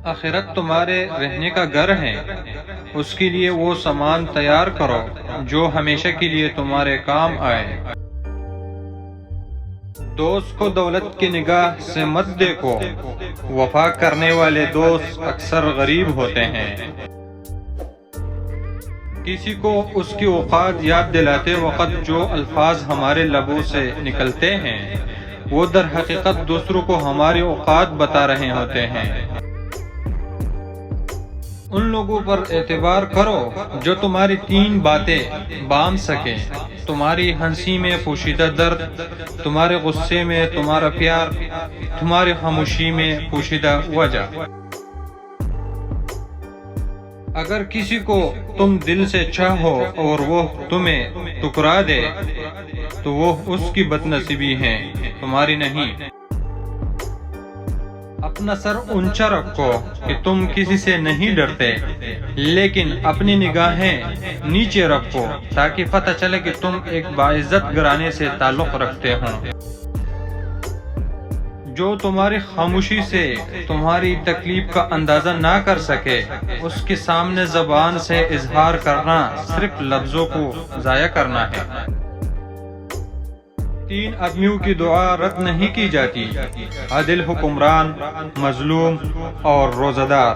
آخرت تمہارے رہنے کا گھر ہے، اس کے لیے وہ سامان تیار کرو جو ہمیشہ کے لیے تمہارے کام آئے۔ دوست کو دولت کی نگاہ سے مت دیکھو، وفا کرنے والے دوست اکثر غریب ہوتے ہیں۔ کسی کو اس کی اوقات یاد دلاتے وقت جو الفاظ ہمارے لبوں سے نکلتے ہیں وہ در حقیقت دوسروں کو ہماری اوقات بتا رہے ہوتے ہیں۔ ان لوگوں پر اعتبار کرو جو تمہاری 3 باتیں باندھ سکیں، تمہاری ہنسی میں پوشیدہ درد، تمہارے غصے میں تمہارا پیار، تمہاری خاموشی میں پوشیدہ وجہ۔ اگر کسی کو تم دل سے چاہو اور وہ تمہیں ٹکرا دے تو وہ اس کی بد نصیبی ہے، تمہاری نہیں۔ اپنا سر اونچا رکھو کہ تم کسی سے نہیں ڈرتے، لیکن اپنی نگاہیں نیچے رکھو تاکہ پتہ چلے کہ تم ایک باعزت گھرانے سے تعلق رکھتے ہو۔ جو تمہاری خاموشی سے تمہاری تکلیف کا اندازہ نہ کر سکے، اس کے سامنے زبان سے اظہار کرنا صرف لفظوں کو ضائع کرنا ہے۔ 3 آدمیوں کی دعا رد نہیں کی جاتی: عادل حکمران، مظلوم اور روزہ دار۔